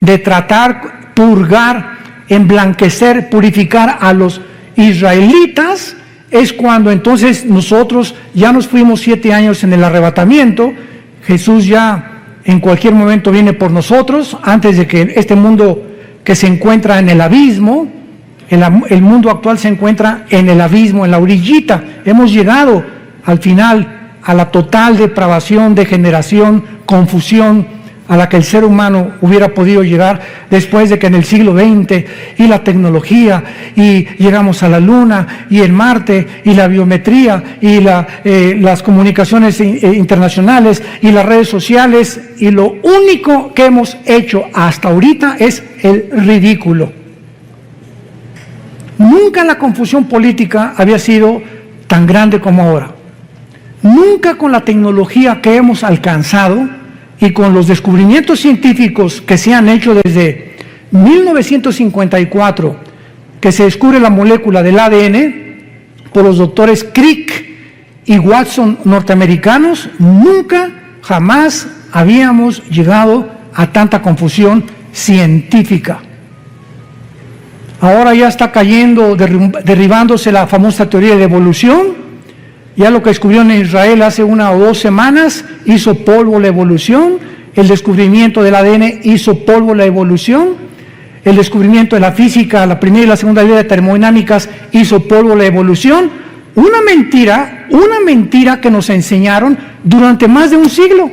de tratar, purgar, emblanquecer, purificar a los israelitas, es cuando entonces nosotros ya nos fuimos 7 años en el arrebatamiento. Jesús ya en cualquier momento viene por nosotros, antes de que este mundo que se encuentra en el abismo, el mundo actual se encuentra en el abismo, en la orillita. Hemos llegado al final a la total depravación, degeneración, confusión a la que el ser humano hubiera podido llegar después de que en el siglo XX y la tecnología y llegamos a la Luna y el Marte y la biometría y las comunicaciones internacionales y las redes sociales, y lo único que hemos hecho hasta ahorita es el ridículo. Nunca la confusión política había sido tan grande como ahora. Nunca con la tecnología que hemos alcanzado y con los descubrimientos científicos que se han hecho desde 1954, que se descubre la molécula del ADN por los doctores Crick y Watson norteamericanos, nunca, jamás habíamos llegado a tanta confusión científica. Ahora ya está cayendo, derribándose la famosa teoría de evolución. Ya lo que descubrieron en Israel hace 1 o 2 semanas hizo polvo la evolución. El descubrimiento del ADN hizo polvo la evolución. El descubrimiento de la física, la primera y la segunda ley de termodinámicas, hizo polvo la evolución. Una mentira que nos enseñaron durante más de un siglo.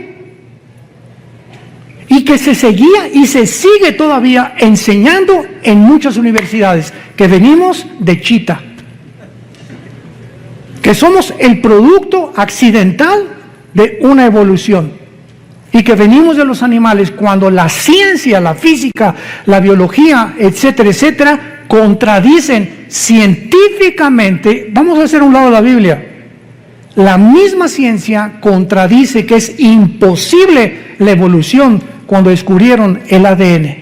Y que se seguía y se sigue todavía enseñando en muchas universidades, que venimos de Chita, que somos el producto accidental de una evolución y que venimos de los animales, cuando la ciencia, la física, la biología, etcétera, etcétera, contradicen científicamente. Vamos a hacer a un lado la Biblia. La misma ciencia contradice que es imposible la evolución cuando descubrieron el ADN.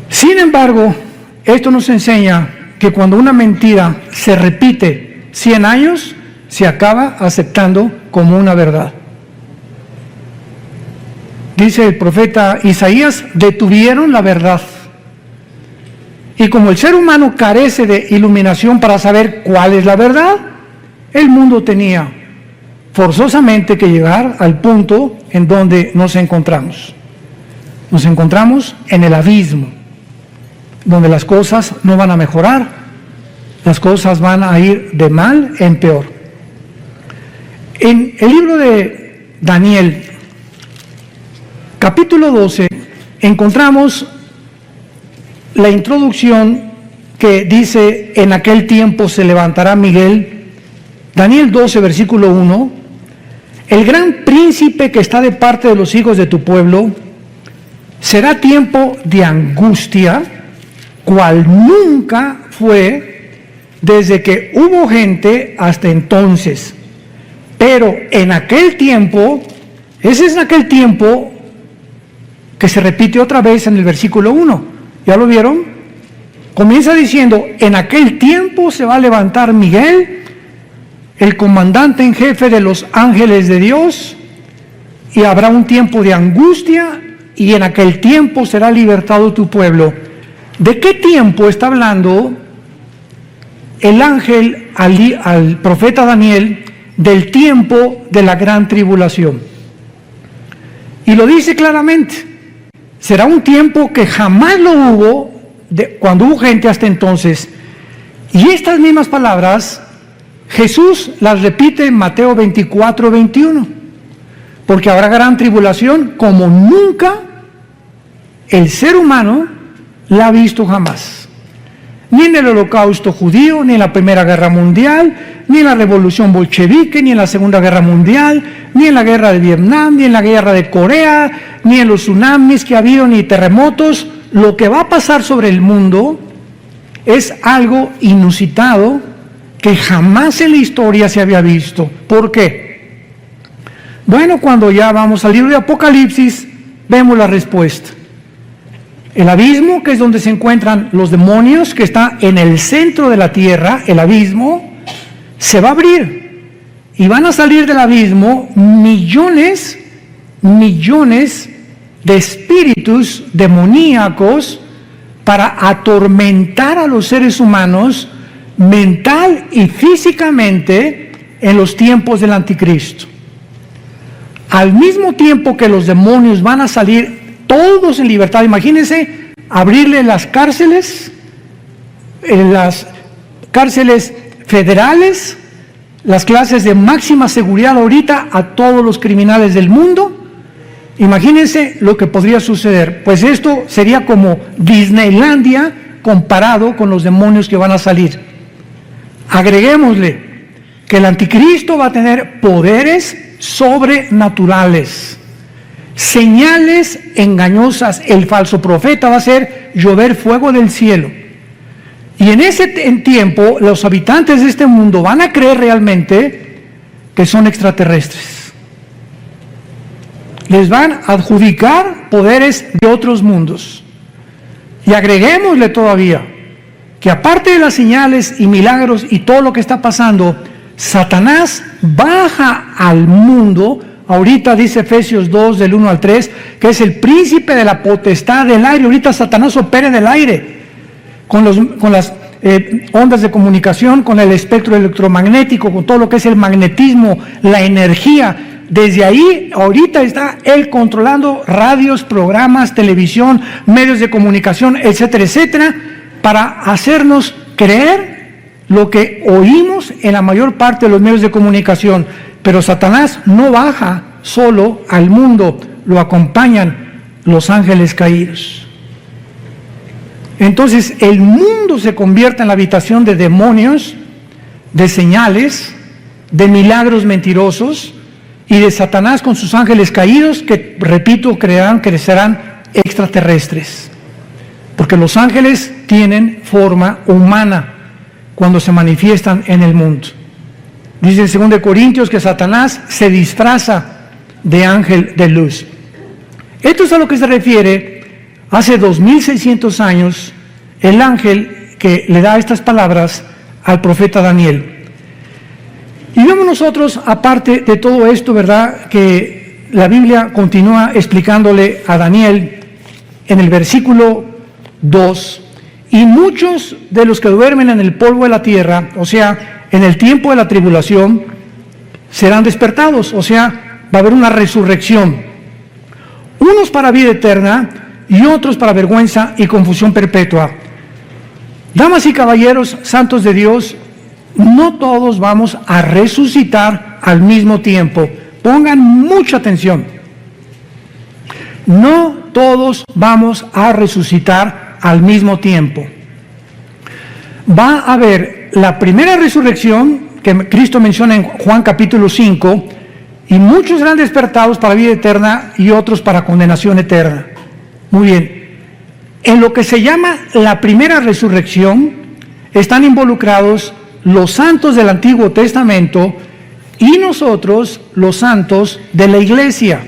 Sin embargo, esto nos enseña que cuando una mentira se repite 100 años, se acaba aceptando como una verdad. Dice el profeta Isaías, detuvieron la verdad. Y como el ser humano carece de iluminación para saber cuál es la verdad, el mundo tenía forzosamente que llegar al punto en donde nos encontramos. Nos encontramos en el abismo, donde las cosas no van a mejorar, las cosas van a ir de mal en peor. En el libro de Daniel, capítulo 12, encontramos la introducción que dice: en aquel tiempo se levantará Miguel. Daniel 12, versículo 1, el gran príncipe que está de parte de los hijos de tu pueblo. Será tiempo de angustia, cual nunca fue desde que hubo gente hasta entonces. Pero en aquel tiempo, ese es aquel tiempo que se repite otra vez en el versículo 1. ¿Ya lo vieron? Comienza diciendo: en aquel tiempo se va a levantar Miguel, el comandante en jefe de los ángeles de Dios, y habrá un tiempo de angustia, y en aquel tiempo será libertado tu pueblo. ¿De qué tiempo está hablando el ángel al profeta Daniel? Del tiempo de la gran tribulación. Y lo dice claramente: será un tiempo que jamás lo hubo, cuando hubo gente hasta entonces. Y estas mismas palabras Jesús las repite en Mateo 24, 21. Porque habrá gran tribulación como nunca el ser humano la ha visto jamás. Ni en el Holocausto judío, ni en la Primera Guerra Mundial, ni en la Revolución Bolchevique, ni en la Segunda Guerra Mundial, ni en la Guerra de Vietnam, ni en la Guerra de Corea, ni en los tsunamis que ha habido, ni terremotos. Lo que va a pasar sobre el mundo es algo inusitado que jamás en la historia se había visto. ¿Por qué? Bueno, cuando ya vamos al libro de Apocalipsis, vemos la respuesta. El abismo, que es donde se encuentran los demonios, que está en el centro de la tierra, el abismo, se va a abrir. Y van a salir del abismo millones de espíritus demoníacos para atormentar a los seres humanos mental y físicamente en los tiempos del anticristo. Al mismo tiempo que los demonios van a salir todos en libertad, imagínense abrirle las cárceles federales, las clases de máxima seguridad ahorita a todos los criminales del mundo. Imagínense lo que podría suceder. Pues esto sería como Disneylandia comparado con los demonios que van a salir. Agreguémosle que el anticristo va a tener poderes sobrenaturales, señales engañosas. El falso profeta va a hacer llover fuego del cielo. Y en ese tiempo los habitantes de este mundo van a creer realmente que son extraterrestres. Les van a adjudicar poderes de otros mundos. Y agreguémosle todavía que aparte de las señales y milagros y todo lo que está pasando, Satanás baja al mundo. Ahorita dice Efesios 2 del 1 al 3 que es el príncipe de la potestad del aire. Ahorita Satanás opera en el aire con las ondas de comunicación, con el espectro electromagnético, con todo lo que es el magnetismo, la energía. Desde ahí, ahorita está él controlando radios, programas, televisión, medios de comunicación, etcétera, etcétera, para hacernos creer lo que oímos en la mayor parte de los medios de comunicación. Pero Satanás no baja solo al mundo, lo acompañan los ángeles caídos. Entonces el mundo se convierte en la habitación de demonios, de señales, de milagros mentirosos y de Satanás con sus ángeles caídos que, repito, creerán que serán extraterrestres. Porque los ángeles tienen forma humana cuando se manifiestan en el mundo. Dice en 2 Corintios que Satanás se disfraza de ángel de luz. Esto es a lo que se refiere hace 2600 años el ángel que le da estas palabras al profeta Daniel. Y vemos nosotros, aparte de todo esto, ¿verdad?, que la Biblia continúa explicándole a Daniel en el versículo 2, y muchos de los que duermen en el polvo de la tierra, o sea, en el tiempo de la tribulación, serán despertados, o sea, va a haber una resurrección. Unos para vida eterna y otros para vergüenza y confusión perpetua. Damas y caballeros, santos de Dios, no todos vamos a resucitar al mismo tiempo. Pongan mucha atención. No todos vamos a resucitar al mismo tiempo. Va a haber la primera resurrección que Cristo menciona en Juan capítulo 5, y muchos serán despertados para vida eterna y otros para condenación eterna. Muy bien. En lo que se llama la primera resurrección están involucrados los santos del Antiguo Testamento y nosotros, los santos de la iglesia.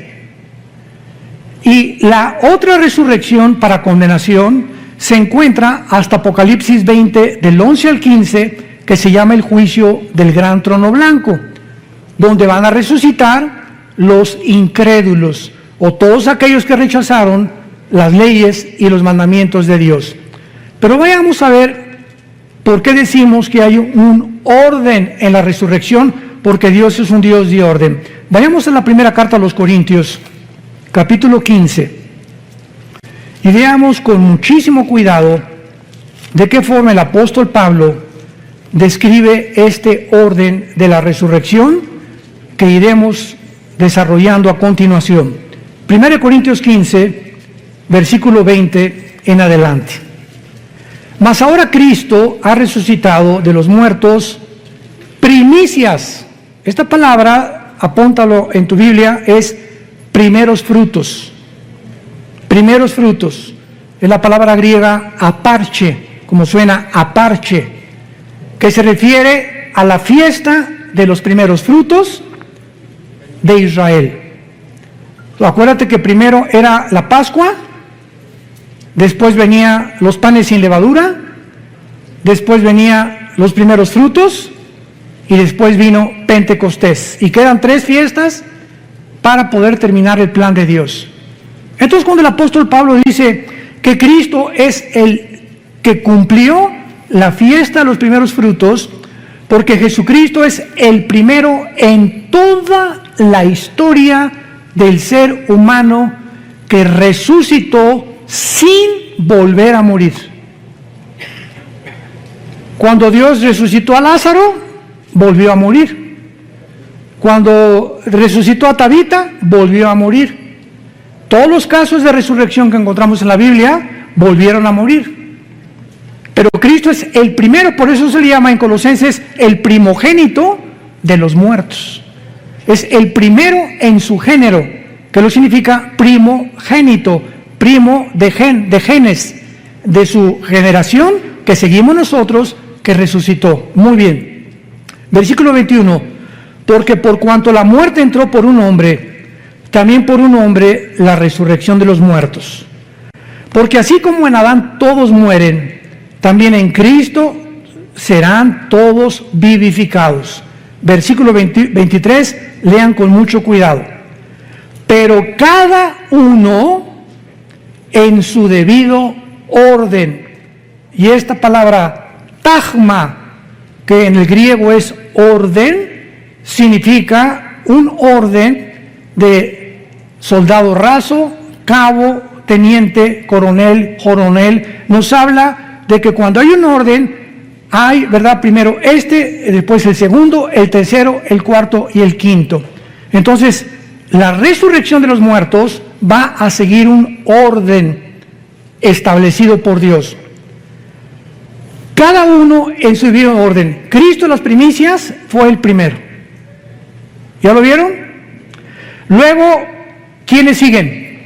Y la otra resurrección para condenación se encuentra hasta Apocalipsis 20, del 11 al 15, que se llama el juicio del gran trono blanco, donde van a resucitar los incrédulos, o todos aquellos que rechazaron las leyes y los mandamientos de Dios. Pero vayamos a ver por qué decimos que hay un orden en la resurrección, porque Dios es un Dios de orden. Vayamos a la primera carta a los Corintios, capítulo 15, y veamos con muchísimo cuidado de qué forma el apóstol Pablo describe este orden de la resurrección que iremos desarrollando a continuación. 1 Corintios 15, versículo 20 en adelante. Mas ahora Cristo ha resucitado de los muertos, primicias. Esta palabra, apúntalo en tu Biblia, es primeros frutos. Primeros frutos. Es la palabra griega aparche, como suena aparche, que se refiere a la fiesta de los primeros frutos de Israel. Acuérdate que primero era la Pascua, después venía los panes sin levadura, después venía los primeros frutos y después vino Pentecostés. Y quedan 3 fiestas para poder terminar el plan de Dios. Entonces, cuando el apóstol Pablo dice que Cristo es el que cumplió la fiesta de los primeros frutos, porque Jesucristo es el primero en toda la historia del ser humano que resucitó sin volver a morir. Cuando Dios resucitó a Lázaro, volvió a morir. Cuando resucitó a Tabita, volvió a morir. Todos los casos de resurrección que encontramos en la Biblia volvieron a morir. Pero Cristo es el primero, por eso se le llama en Colosenses el primogénito de los muertos. Es el primero en su género, que lo significa primogénito, primo de genes, de su generación que seguimos nosotros, que resucitó. Muy bien. Versículo 21. Porque por cuanto la muerte entró por un hombre, también por un hombre la resurrección de los muertos. Porque así como en Adán todos mueren, también en Cristo serán todos vivificados. Versículo 23, lean con mucho cuidado. Pero cada uno en su debido orden. Y esta palabra tagma, que en el griego es orden, significa un orden de soldado raso, cabo, teniente, coronel, nos habla de que cuando hay un orden, hay, ¿verdad? Primero después el segundo, el tercero, el cuarto y el quinto. Entonces, la resurrección de los muertos va a seguir un orden establecido por Dios. Cada uno en su debido orden. Cristo en las primicias fue el primero. ¿Ya lo vieron? Luego, ¿quiénes siguen?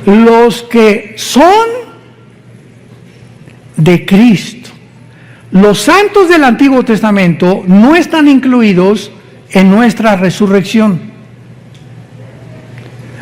Los que son de Cristo. Los santos del Antiguo Testamento no están incluidos en nuestra resurrección.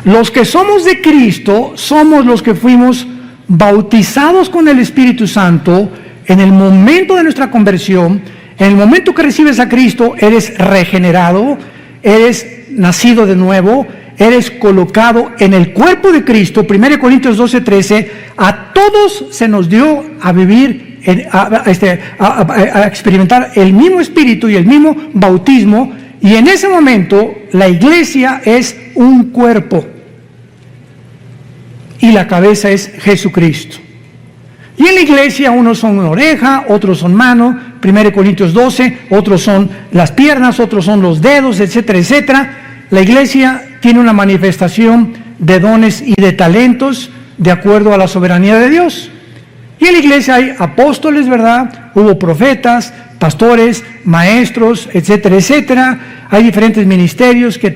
Los que somos de Cristo somos los que fuimos bautizados con el Espíritu Santo en el momento de nuestra conversión. En el momento que recibes a Cristo, eres regenerado, eres nacido de nuevo, eres colocado en el cuerpo de Cristo. 1 Corintios 12:13, a todos se nos dio a vivir, a experimentar el mismo Espíritu y el mismo bautismo, y en ese momento la iglesia es un cuerpo, y la cabeza es Jesucristo. Y en la iglesia unos son una oreja, otros son mano, 1 Corintios 12, otros son las piernas, otros son los dedos, etcétera, etcétera. La iglesia tiene una manifestación de dones y de talentos de acuerdo a la soberanía de Dios. Y en la iglesia hay apóstoles, ¿verdad? Hubo profetas, pastores, maestros, etcétera, etcétera. Hay diferentes ministerios que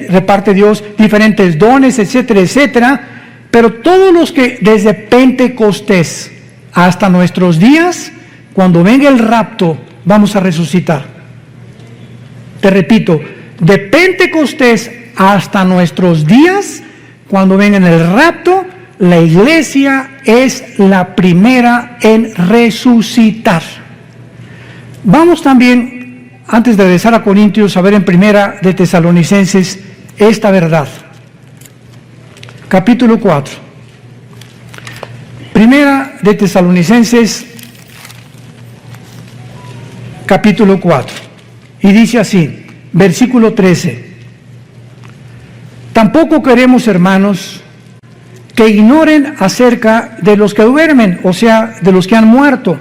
reparte Dios, diferentes dones, etcétera, etcétera. Pero todos los que desde Pentecostés hasta nuestros días, cuando venga el rapto, vamos a resucitar. Te repito, de Pentecostés hasta nuestros días, cuando venga el rapto, la iglesia es la primera en resucitar. Vamos también, antes de regresar a Corintios, a ver en Primera de Tesalonicenses esta verdad. Capítulo 4. Primera de Tesalonicenses, capítulo 4. Y dice así, versículo 13. Tampoco queremos, hermanos, que ignoren acerca de los que duermen, o sea, de los que han muerto,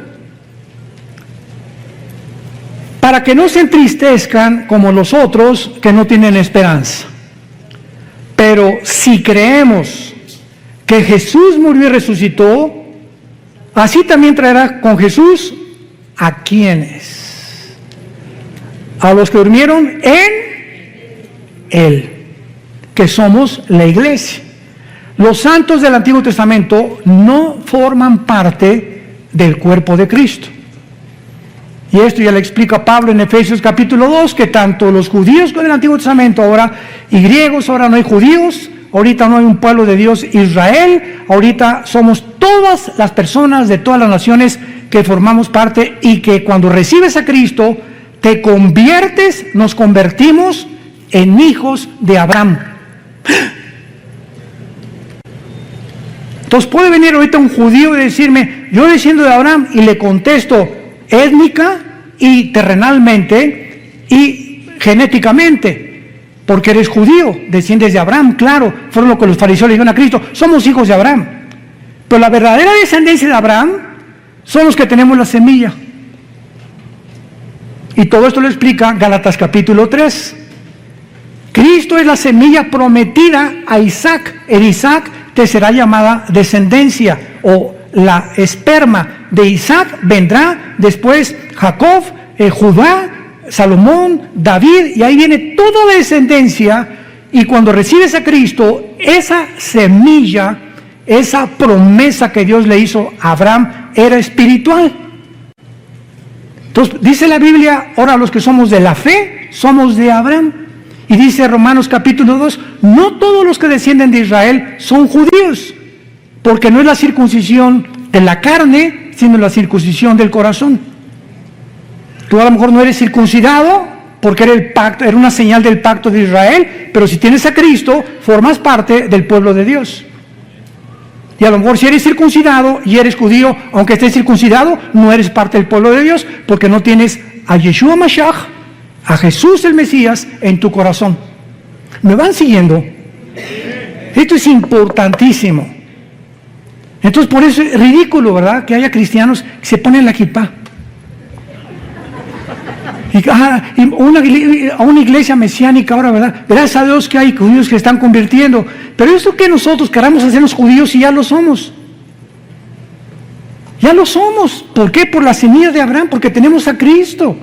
para que no se entristezcan como los otros que no tienen esperanza. Pero si creemos que Jesús murió y resucitó, así también traerá con Jesús a quienes, a los que durmieron en Él, que somos la iglesia. Los santos del Antiguo Testamento no forman parte del cuerpo de Cristo. Y esto ya le explica Pablo en Efesios capítulo 2, que tanto los judíos con el Antiguo Testamento ahora, y griegos, ahora no hay judíos, ahorita no hay un pueblo de Dios, Israel, ahorita somos todas las personas de todas las naciones que formamos parte, y que cuando recibes a Cristo, te conviertes, nos convertimos en hijos de Abraham. Entonces puede venir ahorita un judío y decirme, yo desciendo de Abraham, y le contesto étnica y terrenalmente y genéticamente, porque eres judío, desciendes de Abraham, claro, fueron lo que los fariseos le dijeron a Cristo, somos hijos de Abraham. Pero la verdadera descendencia de Abraham son los que tenemos la semilla. Y todo esto lo explica Gálatas capítulo 3. Cristo es la semilla prometida a Isaac. En Isaac te será llamada descendencia, o la esperma de Isaac vendrá después Jacob, Judá, Salomón, David, y ahí viene toda la descendencia. Y cuando recibes a Cristo, esa semilla, esa promesa que Dios le hizo a Abraham era espiritual. Entonces dice la Biblia, ahora los que somos de la fe, somos de Abraham. Y dice Romanos capítulo 2, no todos los que descienden de Israel son judíos, porque no es la circuncisión de la carne, sino la circuncisión del corazón. Tú a lo mejor no eres circuncidado, porque era el pacto, era una señal del pacto de Israel, pero si tienes a Cristo, formas parte del pueblo de Dios. Y a lo mejor si eres circuncidado y eres judío, aunque estés circuncidado, no eres parte del pueblo de Dios, porque no tienes a Yeshua Mashiach, a Jesús el Mesías, en tu corazón. ¿Me van siguiendo? Esto es importantísimo. Entonces por eso es ridículo, ¿verdad?, que haya cristianos que se ponen la kipá. Y a una iglesia mesiánica ahora, ¿verdad? Gracias a Dios que hay judíos que se están convirtiendo. Pero esto que nosotros queramos hacernos judíos y ya lo somos. Ya lo somos. ¿Por qué? Por la semilla de Abraham, porque tenemos a Cristo.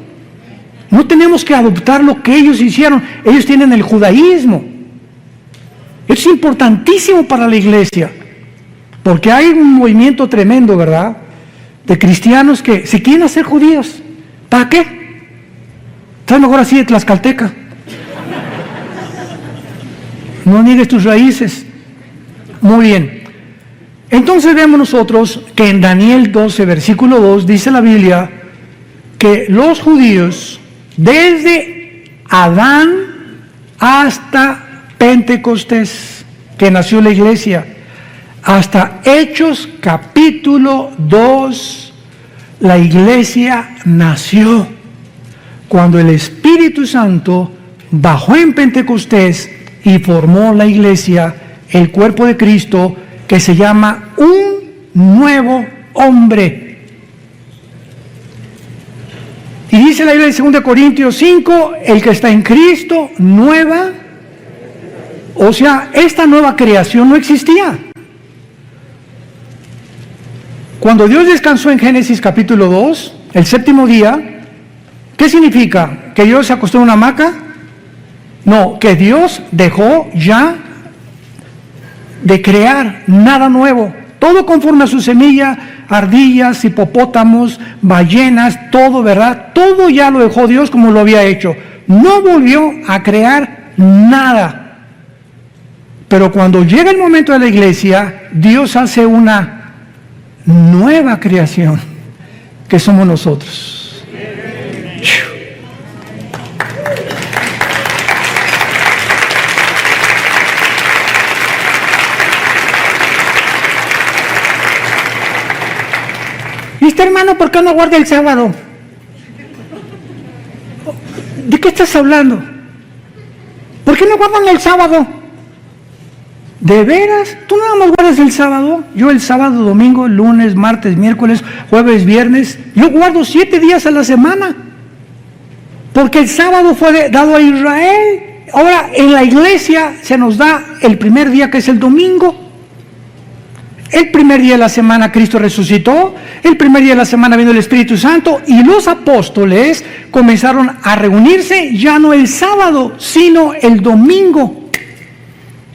No tenemos que adoptar lo que ellos hicieron. Ellos tienen el judaísmo. Es importantísimo para la iglesia, porque hay un movimiento tremendo, ¿verdad?, de cristianos que se quieren hacer judíos. ¿Para qué? Estás mejor así de tlaxcalteca. No niegues tus raíces. Muy bien. Entonces vemos nosotros que en Daniel 12, versículo 2, dice la Biblia que los judíos, desde Adán hasta Pentecostés, que nació la iglesia, hasta Hechos capítulo 2, la iglesia nació cuando el Espíritu Santo bajó en Pentecostés y formó la iglesia, el cuerpo de Cristo, que se llama un nuevo hombre. Y dice la Biblia en 2 Corintios 5, el que está en Cristo, nueva, o sea, esta nueva creación no existía. Cuando Dios descansó en Génesis capítulo 2, el séptimo día, ¿qué significa? ¿Que Dios se acostó en una hamaca? No, que Dios dejó ya de crear nada nuevo, todo conforme a su semilla, ardillas, hipopótamos, ballenas, todo, ¿verdad? Todo ya lo dejó Dios como lo había hecho. No volvió a crear nada. Pero cuando llega el momento de la iglesia, Dios hace una nueva creación, que somos nosotros. ¿Viste, hermano, por qué no guarda el sábado? ¿De qué estás hablando? ¿Por qué no guardan el sábado? ¿De veras? ¿Tú nada más guardas el sábado? Yo el sábado, domingo, lunes, martes, miércoles, jueves, viernes, yo guardo 7 días a la semana. Porque el sábado fue dado a Israel. Ahora, en la iglesia se nos da el primer día, que es el domingo. El primer día de la semana Cristo resucitó, el primer día de la semana vino el Espíritu Santo, y los apóstoles comenzaron a reunirse ya no el sábado, sino el domingo,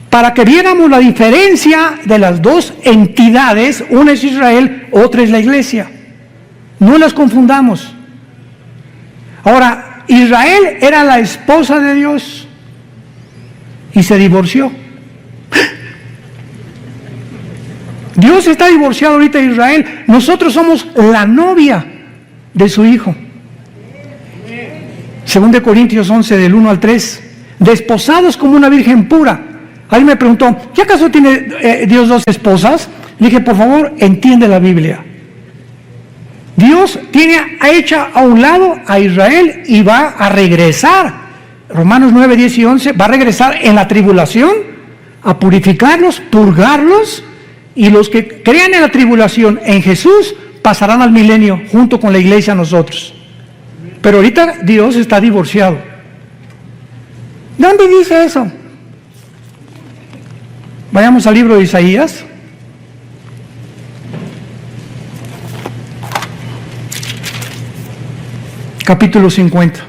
para que viéramos la diferencia de las dos entidades. Una es Israel, otra es la iglesia. No las confundamos. Ahora, Israel era la esposa de Dios y se divorció. Dios está divorciado ahorita de Israel. Nosotros somos la novia de su Hijo. 2 Corintios 11, del 1 al 3. Desposados como una virgen pura. Alguien me preguntó, ¿qué acaso tiene Dios dos esposas? Le dije, por favor, entiende la Biblia. Dios tiene hecha a un lado a Israel y va a regresar. Romanos 9, 10 y 11, va a regresar en la tribulación a purificarlos, purgarlos, y los que crean en la tribulación en Jesús pasarán al milenio junto con la iglesia nosotros. Pero ahorita Dios está divorciado. ¿Dónde dice eso? Vayamos al libro de Isaías. Capítulo 50.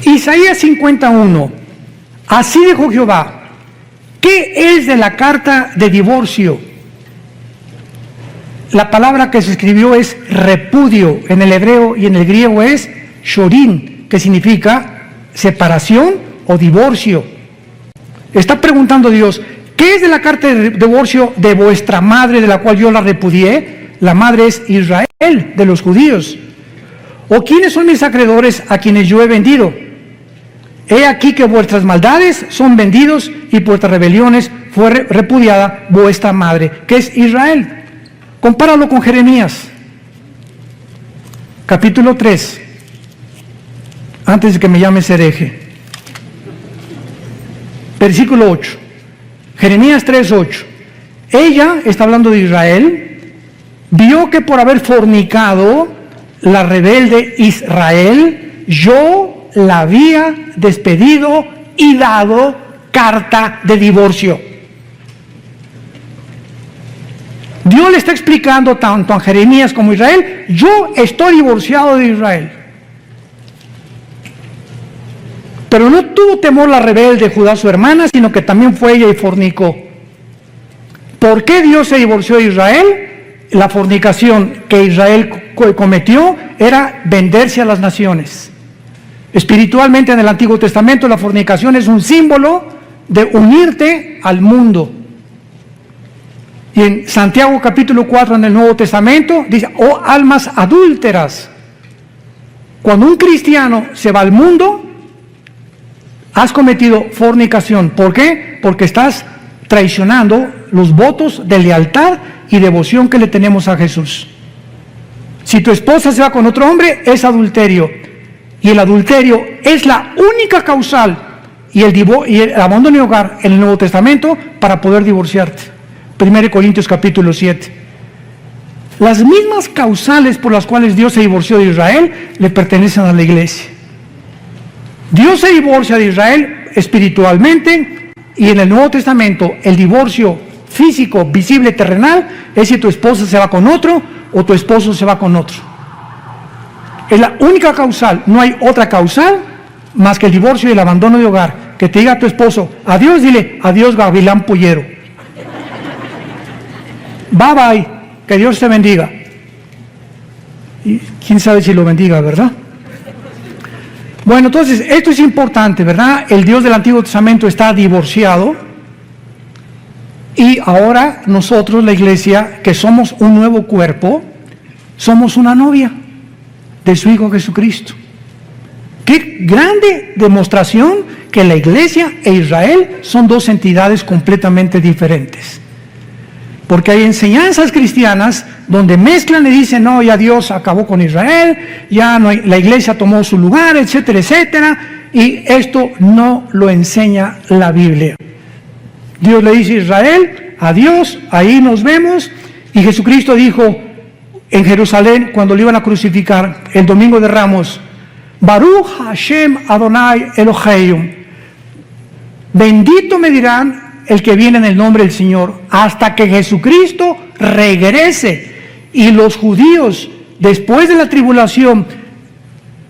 Isaías 51. Así dijo Jehová: ¿qué es de la carta de divorcio? La palabra que se escribió es repudio en el hebreo, y en el griego es shorin, que significa separación o divorcio. Está preguntando Dios: ¿qué es de la carta de divorcio de vuestra madre, de la cual yo la repudié? La madre es Israel, de los judíos. ¿O quiénes son mis acreedores a quienes yo he vendido? He aquí que vuestras maldades son vendidos y por vuestras rebeliones fue repudiada vuestra madre, que es Israel. Compáralo con Jeremías, capítulo 3, antes de que me llames hereje. Versículo 8. Jeremías 3, 8. Ella, está hablando de Israel, vio que por haber fornicado la rebelde Israel, yo la había despedido y dado carta de divorcio. Dios le está explicando tanto a Jeremías como a Israel: yo estoy divorciado de Israel. Pero no tuvo temor la rebelde Judá, su hermana, sino que también fue ella y fornicó. ¿Por qué Dios se divorció de Israel? La fornicación que Israel cometió era venderse a las naciones. Espiritualmente, en el Antiguo Testamento, la fornicación es un símbolo de unirte al mundo. Y en Santiago capítulo 4 en el Nuevo Testamento dice: oh almas adúlteras. Cuando un cristiano se va al mundo, has cometido fornicación. ¿Por qué? Porque estás traicionando los votos de lealtad y devoción que le tenemos a Jesús. Si tu esposa se va con otro hombre, es adulterio. Y el adulterio es la única causal y el abandono de hogar en el Nuevo Testamento para poder divorciarte. 1 Corintios capítulo 7. Las mismas causales por las cuales Dios se divorció de Israel le pertenecen a la iglesia. Dios se divorcia de Israel espiritualmente, y en el Nuevo Testamento el divorcio físico, visible, terrenal, es si tu esposa se va con otro o tu esposo se va con otro. Es la única causal, no hay otra causal más que el divorcio y el abandono de hogar. Que te diga a tu esposo: adiós, dile: adiós, gavilán pollero. Bye bye, que Dios te bendiga. Y quién sabe si lo bendiga, ¿verdad? Bueno, entonces, esto es importante, ¿verdad? El Dios del Antiguo Testamento está divorciado, y ahora nosotros, la iglesia, que somos un nuevo cuerpo, somos una novia de su Hijo Jesucristo. Qué grande demostración que la iglesia e Israel son dos entidades completamente diferentes. Porque hay enseñanzas cristianas donde mezclan y dicen: no, ya Dios acabó con Israel, ya no hay, la iglesia tomó su lugar, etcétera, etcétera. Y esto no lo enseña la Biblia. Dios le dice a Israel: adiós, ahí nos vemos. Y Jesucristo dijo en Jerusalén, cuando lo iban a crucificar el domingo de Ramos: Baruch Hashem Adonai Eloheinu, bendito me dirán el que viene en el nombre del Señor, hasta que Jesucristo regrese. Y los judíos, después de la tribulación,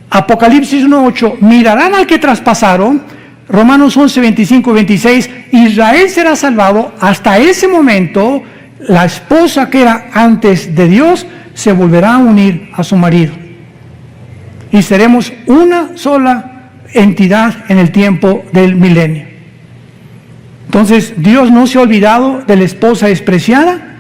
Apocalipsis 1:8, mirarán al que traspasaron. Romanos 11, 25 y 26, Israel será salvado. Hasta ese momento, la esposa que era antes de Dios se volverá a unir a su marido. Y seremos una sola entidad en el tiempo del milenio. Entonces, Dios no se ha olvidado de la esposa despreciada.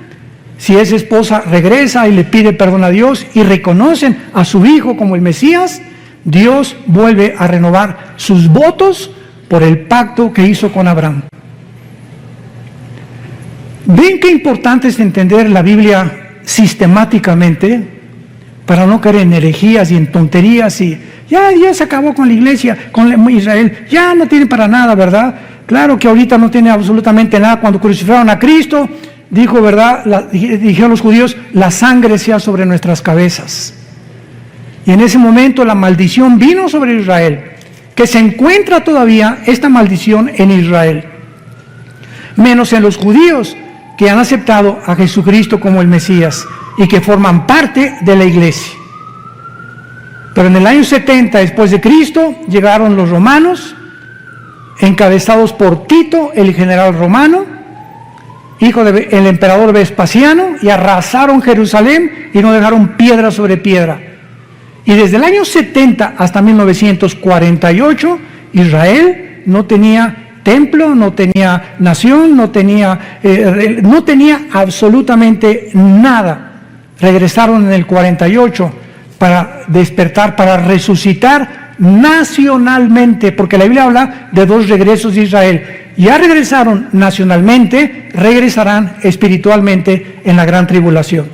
Si esa esposa regresa y le pide perdón a Dios y reconocen a su hijo como el Mesías, Dios vuelve a renovar sus votos por el pacto que hizo con Abraham. ¿Ven qué importante es entender la Biblia sistemáticamente para no caer en herejías y en tonterías y ya se acabó con la iglesia, con Israel, ya no tiene para nada, ¿verdad? Claro que ahorita no tiene absolutamente nada. Cuando crucificaron a Cristo, dijo, ¿verdad? Dijeron los judíos, la sangre sea sobre nuestras cabezas. Y en ese momento la maldición vino sobre Israel, que se encuentra todavía esta maldición en Israel, menos en los judíos que han aceptado a Jesucristo como el Mesías y que forman parte de la iglesia. Pero en el año 70 después de Cristo llegaron los romanos, encabezados por Tito, el general romano, hijo del emperador Vespasiano, y arrasaron Jerusalén y no dejaron piedra sobre piedra. Y desde el año 70 hasta 1948, Israel no tenía templo, no tenía nación, no tenía absolutamente nada. Regresaron en el 48 para despertar, para resucitar nacionalmente, porque la Biblia habla de dos regresos de Israel. Ya regresaron nacionalmente, regresarán espiritualmente en la gran tribulación.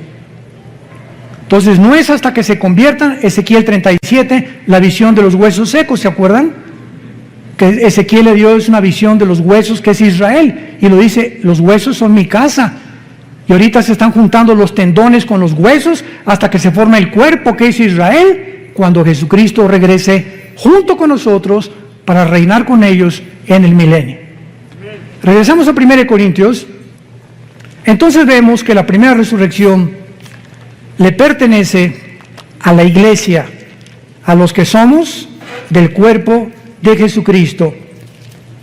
Entonces no es hasta que se conviertan, Ezequiel 37, la visión de los huesos secos, ¿se acuerdan? Que Ezequiel le dio es una visión de los huesos, que es Israel, y lo dice, los huesos son mi casa. Y ahorita se están juntando los tendones con los huesos hasta que se forma el cuerpo, que es Israel, cuando Jesucristo regrese junto con nosotros para reinar con ellos en el milenio. Regresamos a 1 Corintios. Entonces vemos que la primera resurrección le pertenece a la iglesia, a los que somos del cuerpo de Jesucristo.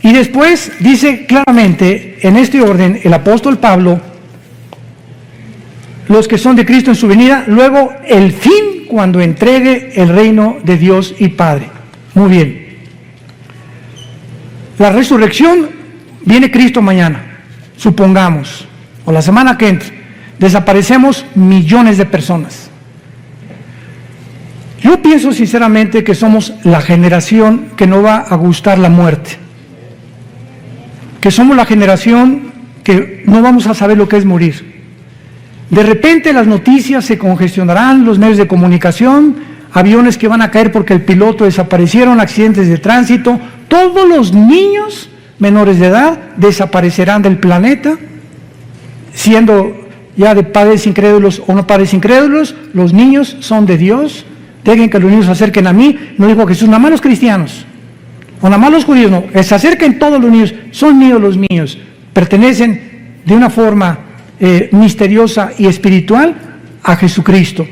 Y después dice claramente, en este orden, el apóstol Pablo, los que son de Cristo en su venida, luego el fin cuando entregue el reino de Dios y Padre. Muy bien. La resurrección, viene Cristo mañana, supongamos, o la semana que entra, desaparecemos millones de personas. Yo pienso sinceramente que somos la generación que no va a gustar la muerte, que somos la generación que no vamos a saber lo que es morir. De repente las noticias se congestionarán, los medios de comunicación, aviones que van a caer porque el piloto desaparecieron, accidentes de tránsito, todos los niños menores de edad desaparecerán del planeta, siendo ya de padres incrédulos o no padres incrédulos. Los niños son de Dios, dejen que los niños se acerquen a mí. No dijo Jesús, nada más los cristianos, o nada más los judíos, no, se acerquen todos los niños, son míos los míos, pertenecen de una forma misteriosa y espiritual a Jesucristo.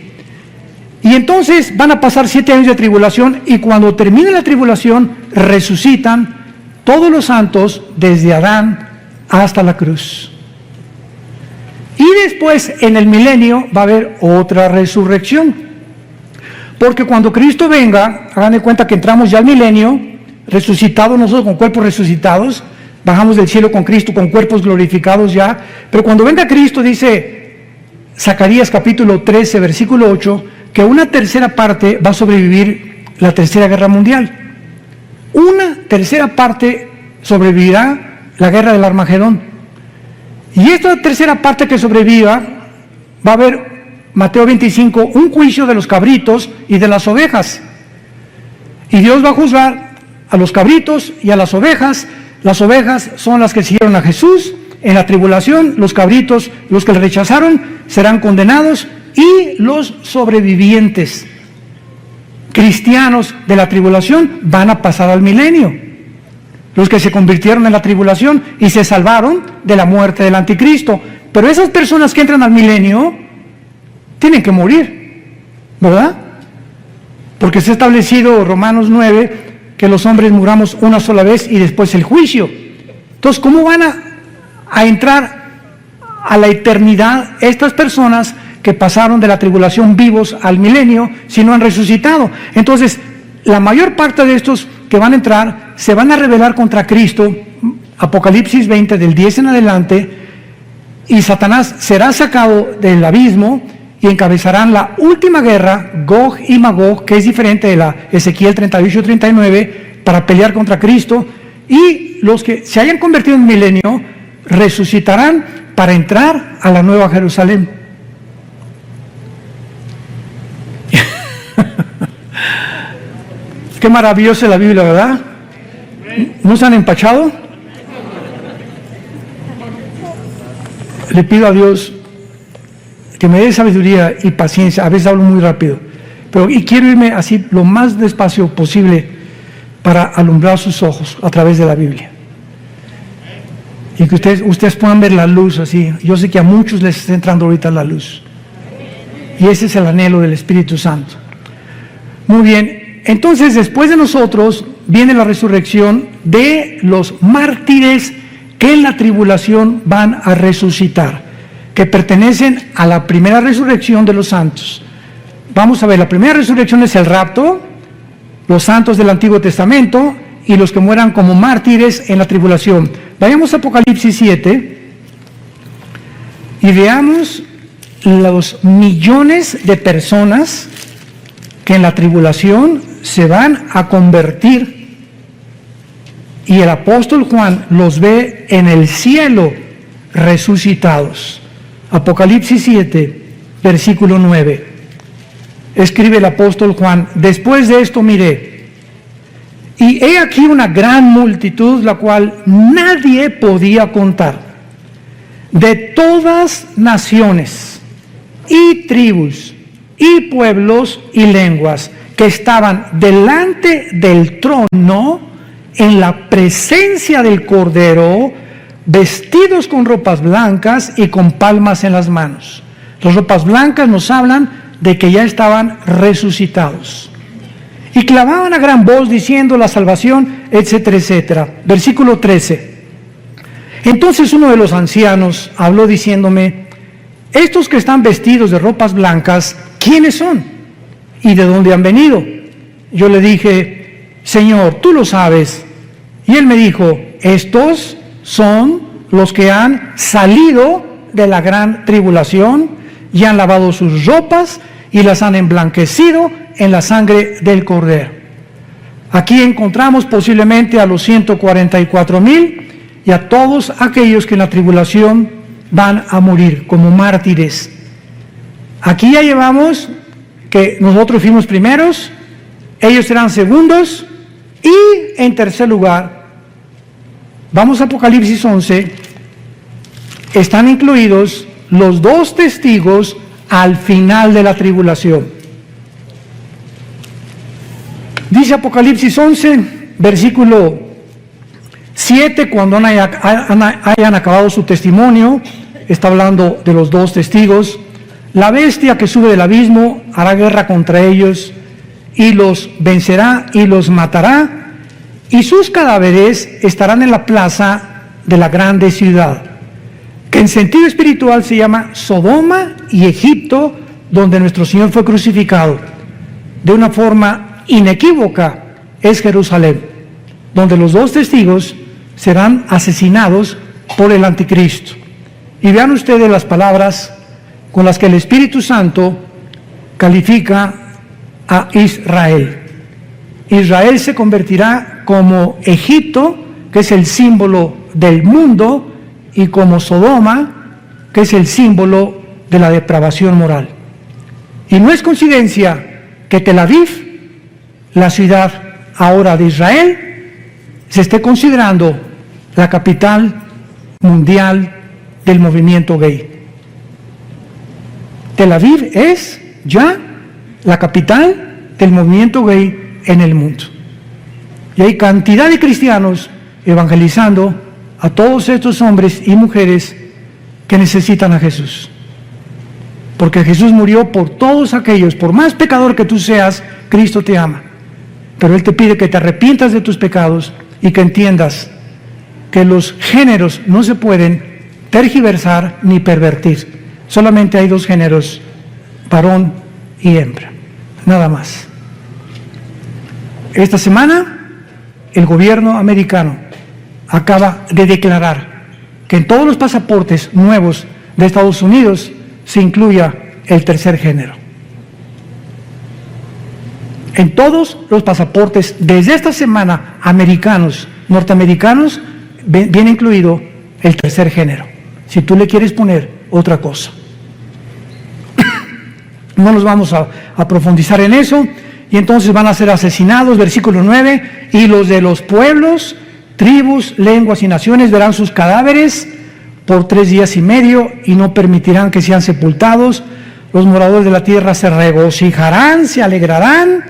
Y entonces van a pasar 7 años de tribulación, y cuando termine la tribulación resucitan todos los santos desde Adán hasta la cruz. Y después en el milenio va a haber otra resurrección, porque cuando Cristo venga, hagan de cuenta que entramos ya al milenio, resucitados nosotros con cuerpos resucitados, bajamos del cielo con Cristo con cuerpos glorificados ya, pero cuando venga Cristo, dice Zacarías capítulo 13, versículo 8, que una tercera parte va a sobrevivir la tercera guerra mundial. Una tercera parte sobrevivirá la guerra del Armagedón. Y esta tercera parte que sobreviva, va a haber, Mateo 25, un juicio de los cabritos y de las ovejas. Y Dios va a juzgar a los cabritos y a las ovejas. Las ovejas son las que siguieron a Jesús en la tribulación, los cabritos, los que le rechazaron, serán condenados, y los sobrevivientes cristianos de la tribulación van a pasar al milenio. Los que se convirtieron en la tribulación y se salvaron de la muerte del anticristo. Pero esas personas que entran al milenio tienen que morir, ¿verdad? Porque se ha establecido Romanos 9 que los hombres muramos una sola vez y después el juicio. Entonces, ¿cómo van a entrar a la eternidad estas personas que pasaron de la tribulación vivos al milenio si no han resucitado? Entonces, la mayor parte de estos que van a entrar se van a rebelar contra Cristo, Apocalipsis 20, del 10 en adelante, y Satanás será sacado del abismo y encabezarán la última guerra, Gog y Magog, que es diferente de la Ezequiel 38 y 39, para pelear contra Cristo, y los que se hayan convertido en milenio resucitarán para entrar a la Nueva Jerusalén. Qué maravillosa es la Biblia, ¿verdad? ¿No se han empachado? Le pido a Dios que me dé sabiduría y paciencia. A veces hablo muy rápido, pero quiero irme así lo más despacio posible para alumbrar sus ojos a través de la Biblia. Y que ustedes puedan ver la luz así. Yo sé que a muchos les está entrando ahorita la luz. Y ese es el anhelo del Espíritu Santo. Muy bien. Entonces, después de nosotros, viene la resurrección de los mártires que en la tribulación van a resucitar, que pertenecen a la primera resurrección de los santos. Vamos a ver, la primera resurrección es el rapto, los santos del Antiguo Testamento y los que mueran como mártires en la tribulación. Vayamos a Apocalipsis 7 y veamos los millones de personas que en la tribulación se van a convertir, y el apóstol Juan los ve en el cielo resucitados. Apocalipsis 7, versículo 9. Escribe el apóstol Juan: después de esto miré, y he aquí una gran multitud, la cual nadie podía contar, de todas naciones y tribus y pueblos y lenguas, que estaban delante del trono en la presencia del Cordero, vestidos con ropas blancas y con palmas en las manos. Las ropas blancas nos hablan de que ya estaban resucitados. Y clamaban a gran voz diciendo: la salvación, etcétera, etcétera. Versículo 13. Entonces uno de los ancianos habló diciéndome: estos que están vestidos de ropas blancas, ¿quiénes son? ¿Y de dónde han venido? Yo le dije: Señor, tú lo sabes. Y él me dijo: estos son los que han salido de la gran tribulación y han lavado sus ropas y las han emblanquecido en la sangre del Cordero. Aquí encontramos posiblemente a los 144,000 y a todos aquellos que en la tribulación van a morir como mártires. Aquí ya llevamos que nosotros fuimos primeros, ellos serán segundos, y en tercer lugar, vamos a Apocalipsis 11, están incluidos los 2 testigos al final de la tribulación. Dice Apocalipsis 11, versículo 7, cuando hayan acabado su testimonio, está hablando de los 2 testigos. La bestia que sube del abismo hará guerra contra ellos y los vencerá y los matará, y sus cadáveres estarán en la plaza de la grande ciudad, que en sentido espiritual se llama Sodoma y Egipto, donde nuestro Señor fue crucificado. De una forma inequívoca es Jerusalén, donde los 2 testigos serán asesinados por el anticristo. Y vean ustedes las palabras con las que el Espíritu Santo califica a Israel. Israel se convertirá como Egipto, que es el símbolo del mundo, y como Sodoma, que es el símbolo de la depravación moral. Y no es coincidencia que Tel Aviv, la ciudad ahora de Israel, se esté considerando la capital mundial del movimiento gay. Tel Aviv es ya la capital del movimiento gay en el mundo. Y hay cantidad de cristianos evangelizando a todos estos hombres y mujeres que necesitan a Jesús. Porque Jesús murió por todos aquellos, por más pecador que tú seas, Cristo te ama. Pero Él te pide que te arrepientas de tus pecados y que entiendas que los géneros no se pueden tergiversar ni pervertir. Solamente hay 2 géneros, varón y hembra, nada más. Esta semana, el gobierno americano acaba de declarar que en todos los pasaportes nuevos de Estados Unidos se incluya el tercer género. En todos los pasaportes, desde esta semana, americanos, norteamericanos, viene incluido el tercer género. si tú le quieres poner otra cosa. No nos vamos a profundizar en eso. Y entonces van a ser asesinados, versículo 9, y los de los pueblos, tribus, lenguas y naciones verán sus cadáveres por 3 días y medio y no permitirán que sean sepultados. Los moradores de la tierra se regocijarán, se alegrarán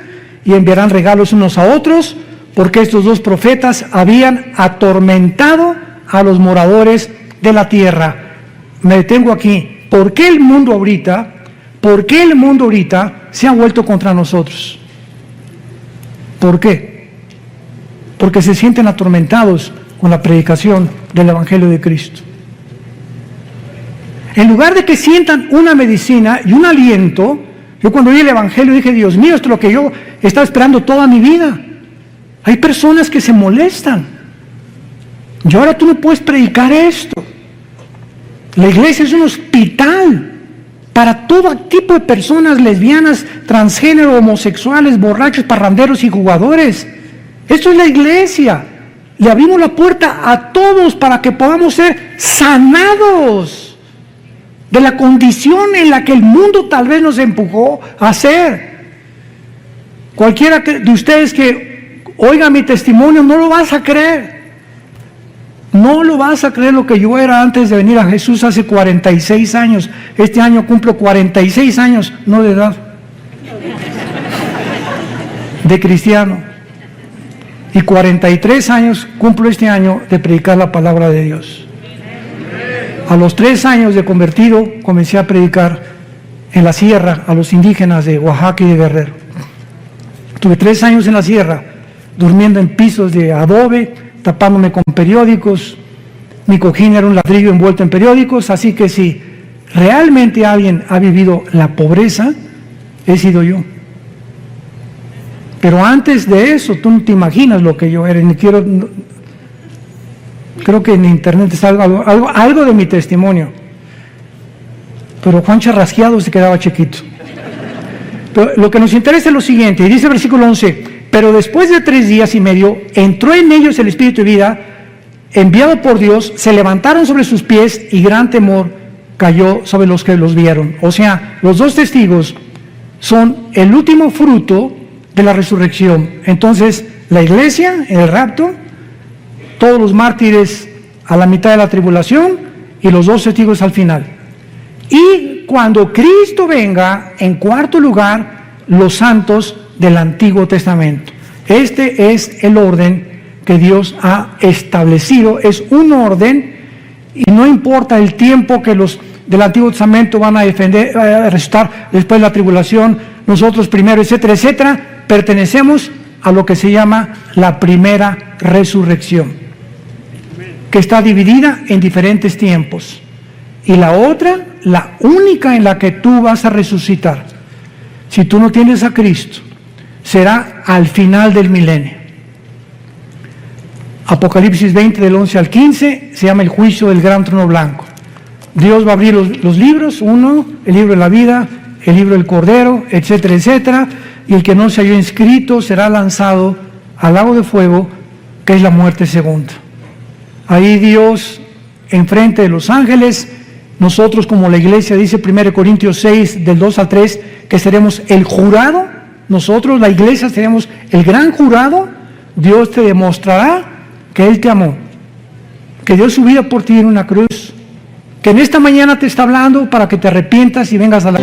y enviarán regalos unos a otros, porque estos 2 profetas habían atormentado a los moradores de la tierra. Me detengo aquí. ¿Por qué el mundo ahorita se ha vuelto contra nosotros? ¿Por qué? Porque se sienten atormentados con la predicación del Evangelio de Cristo. En lugar de que sientan una medicina y un aliento, yo cuando oí el Evangelio dije, Dios mío, esto es lo que yo estaba esperando toda mi vida. Hay personas que se molestan. Y ahora tú no puedes predicar esto. La iglesia es un hospital para todo tipo de personas, lesbianas, transgénero, homosexuales, borrachos, parranderos y jugadores. Esto es la iglesia. Le abrimos la puerta a todos para que podamos ser sanados de la condición en la que el mundo tal vez nos empujó a ser. Cualquiera de ustedes que oiga mi testimonio no lo vas a creer. No lo vas a creer lo que yo era antes de venir a Jesús hace 46 años. Este año cumplo 46 años, no de edad, de cristiano. Y 43 años cumplo este año de predicar la palabra de Dios. A los 3 años de convertido comencé a predicar en la sierra a los indígenas de Oaxaca y de Guerrero. Tuve 3 años en la sierra, durmiendo en pisos de adobe, tapándome con periódicos. Mi cojín era un ladrillo envuelto en periódicos, así que si realmente alguien ha vivido la pobreza, he sido yo. Pero antes de eso, tú no te imaginas lo que yo era. Creo que en internet está algo de mi testimonio. Pero Juan Charrasqueado se quedaba chiquito. Pero lo que nos interesa es lo siguiente, y dice el versículo 11, pero después de 3 días y medio, entró en ellos el Espíritu de vida, enviado por Dios, se levantaron sobre sus pies y gran temor cayó sobre los que los vieron. O sea, los 2 testigos son el último fruto de la resurrección. Entonces, la iglesia, en el rapto, todos los mártires a la mitad de la tribulación y los 2 testigos al final. Y cuando Cristo venga, en cuarto lugar, los santos del Antiguo Testamento. Este es el orden que Dios ha establecido, es un orden, y no importa el tiempo que los del Antiguo Testamento van a resucitar después de la tribulación, nosotros primero, etcétera, etcétera, pertenecemos a lo que se llama la primera resurrección, que está dividida en diferentes tiempos. Y la otra, la única en la que tú vas a resucitar, si tú no tienes a Cristo, será al final del milenio. Apocalipsis 20 del 11 al 15 se llama el juicio del gran trono blanco. Dios va a abrir los libros, el libro de la vida, el libro del Cordero, etcétera, etcétera, y el que no se haya inscrito será lanzado al lago de fuego, que es la muerte segunda. Ahí Dios, enfrente de los ángeles, nosotros como la iglesia, dice 1 Corintios 6 del 2 al 3, que seremos el jurado, nosotros la iglesia seremos el gran jurado. Dios te demostrará que Él te amó, que dio su vida por ti en una cruz, que en esta mañana te está hablando para que te arrepientas y vengas a la...